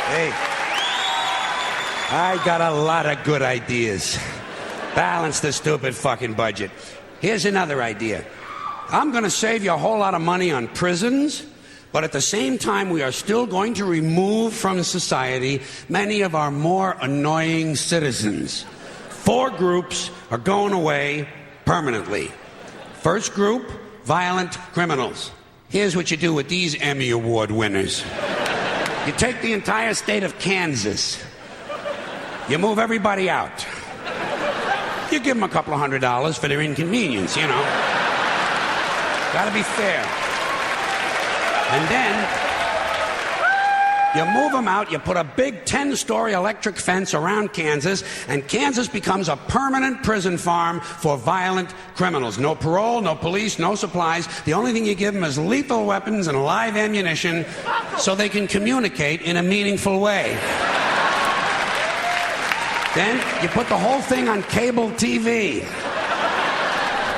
Hey, I got a lot of good ideas. Balance the stupid fucking budget. Here's another idea. I'm going to save you a whole lot of money on prisons, but at the same time, we are still going to remove from society many of our more annoying citizens. 4 groups are going away permanently. First group, violent criminals. Here's what you do with these Emmy Award winners. You take the entire state of Kansas. You move everybody out. You give them a couple of $100 for their inconvenience, you know. Gotta be fair. And then you move them out, you put a big 10-story electric fence around Kansas, and Kansas becomes a permanent prison farm for violent criminals. No parole, no police, no supplies. The only thing you give them is lethal weapons and live ammunition so they can communicate in a meaningful way. Then you put the whole thing on cable TV.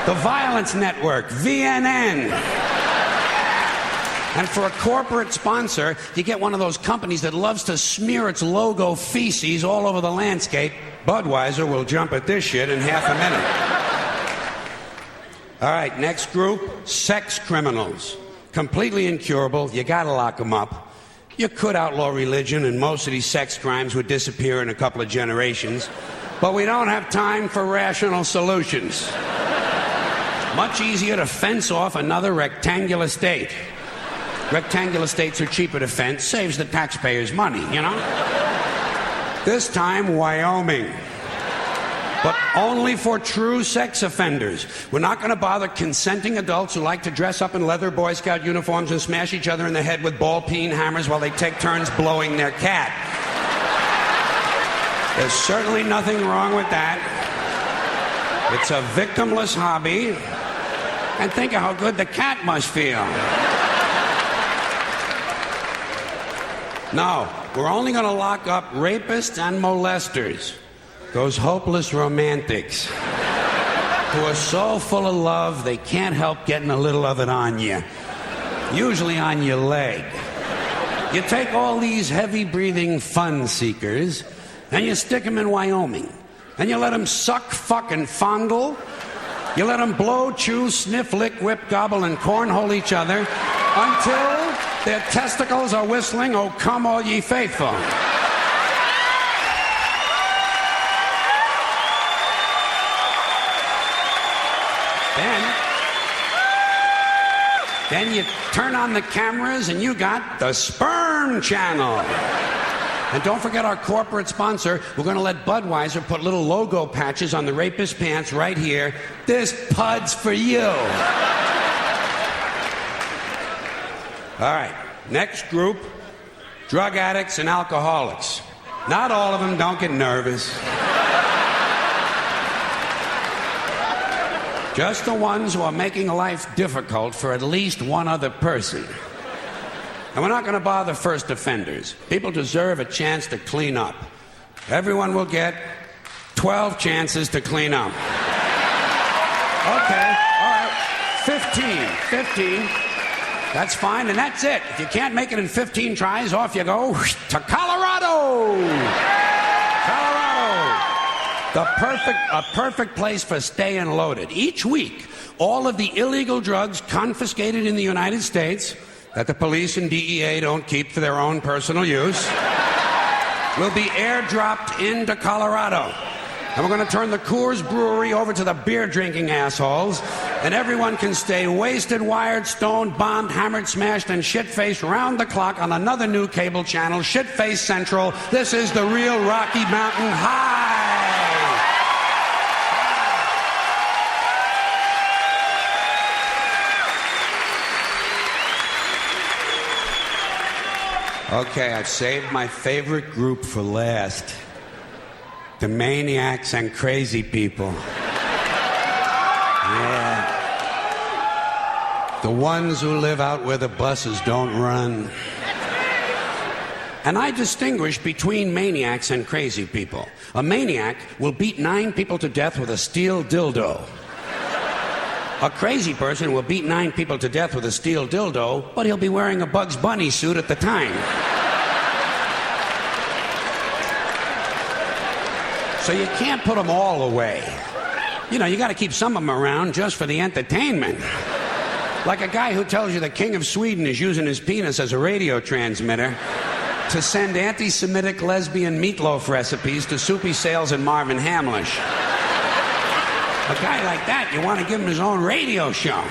The Violence Network, VNN. And for a corporate sponsor, you get one of those companies that loves to smear its logo feces all over the landscape. Budweiser will jump at this shit in half a minute. All right, next group, sex criminals. Completely incurable, you gotta lock them up. You could outlaw religion and most of these sex crimes would disappear in a couple of generations. But we don't have time for rational solutions. Much easier to fence off another rectangular state. Rectangular states are cheaper to fence, saves the taxpayers money, you know? This time, Wyoming. But only for true sex offenders. We're not going to bother consenting adults who like to dress up in leather Boy Scout uniforms and smash each other in the head with ball-peen hammers while they take turns blowing their cat. There's certainly nothing wrong with that. It's a victimless hobby. And think of how good the cat must feel. No, we're only going to lock up rapists and molesters. Those hopeless romantics who are so full of love they can't help getting a little of it on you. Usually on your leg. You take all these heavy-breathing fun seekers and you stick them in Wyoming. And you let them suck, fuck, and fondle. You let them blow, chew, sniff, lick, whip, gobble, and cornhole each other until their testicles are whistling, "Oh, come all ye faithful." Then you turn on the cameras and you got the Sperm Channel. And don't forget our corporate sponsor. We're going to let Budweiser put little logo patches on the rapist pants right here. This pud's for you. All right, next group, drug addicts and alcoholics. Not all of them, don't get nervous. Just the ones who are making life difficult for at least one other person. And we're not going to bother first offenders. People deserve a chance to clean up. Everyone will get 12 chances to clean up. Okay, all right, 15. That's fine, and that's it. If you can't make it in 15 tries, off you go to Colorado. A perfect place for staying loaded. Each week, all of the illegal drugs confiscated in the United States that the police and DEA don't keep for their own personal use will be airdropped into Colorado. And we're going to turn the Coors Brewery over to the beer-drinking assholes, and everyone can stay wasted, wired, stoned, bombed, hammered, smashed, and shit-faced round the clock on another new cable channel, Shit-Face Central. This is the real Rocky Mountain High. Okay, I've saved my favorite group for last. The maniacs and crazy people. Yeah. The ones who live out where the buses don't run. And I distinguish between maniacs and crazy people. A maniac will beat 9 people to death with a steel dildo. A crazy person will beat 9 people to death with a steel dildo, but he'll be wearing a Bugs Bunny suit at the time. So you can't put them all away. You know, you got to keep some of them around just for the entertainment. Like a guy who tells you the King of Sweden is using his penis as a radio transmitter to send anti-Semitic lesbian meatloaf recipes to Soupy Sales and Marvin Hamlish. A guy like that, you want to give him his own radio show.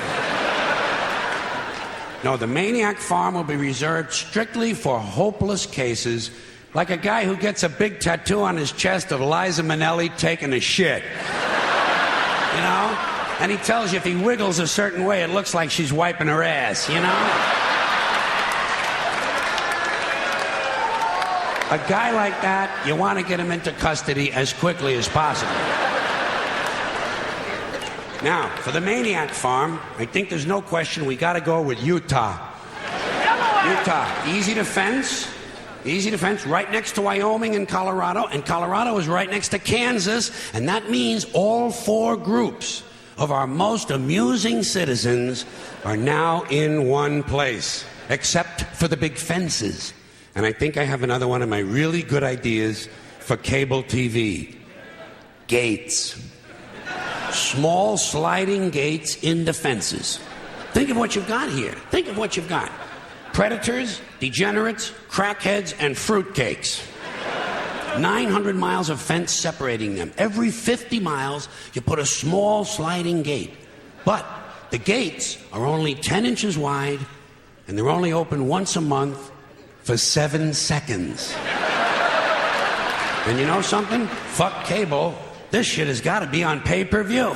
No, the Maniac Farm will be reserved strictly for hopeless cases, like a guy who gets a big tattoo on his chest of Liza Minnelli taking a shit. You know? And he tells you if he wiggles a certain way, it looks like she's wiping her ass, you know? A guy like that, you want to get him into custody as quickly as possible. Now, for the Maniac Farm, I think there's no question we got to go with Utah. Utah, easy to fence, right next to Wyoming and Colorado is right next to Kansas, and that means all four groups of our most amusing citizens are now in one place, except for the big fences. And I think I have another one of my really good ideas for cable TV. Gates. Small sliding gates in the fences. Think of what you've got here. Think of what you've got. Predators, degenerates, crackheads, and fruitcakes. 900 miles of fence separating them. Every 50 miles, you put a small sliding gate. But the gates are only 10 inches wide, and they're only open once a month for 7 seconds. And you know something? Fuck cable. This shit has got to be on pay-per-view.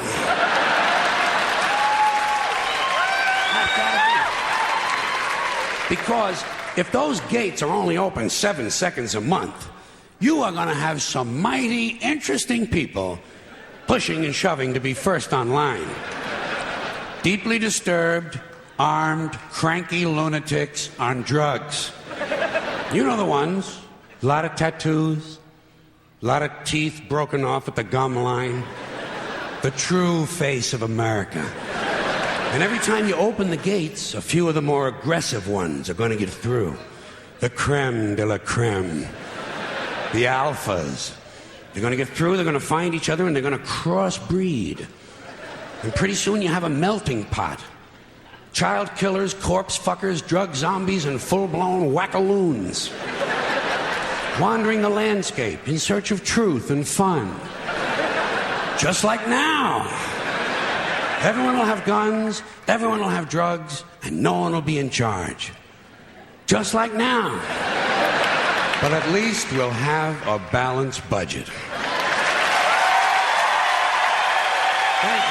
Because if those gates are only open 7 seconds a month, you are going to have some mighty interesting people pushing and shoving to be first online. Deeply disturbed, armed, cranky lunatics on drugs. You know the ones. A lot of tattoos, a lot of teeth broken off at the gum line. The true face of America. And every time you open the gates, a few of the more aggressive ones are going to get through. The creme de la creme. The alphas. They're going to get through, they're going to find each other, and they're going to crossbreed. And pretty soon you have a melting pot. Child killers, corpse fuckers, drug zombies, and full-blown wackaloons. Wandering the landscape in search of truth and fun. Just like now. Everyone will have guns, everyone will have drugs, and no one will be in charge. Just like now. But at least we'll have a balanced budget. Thank you.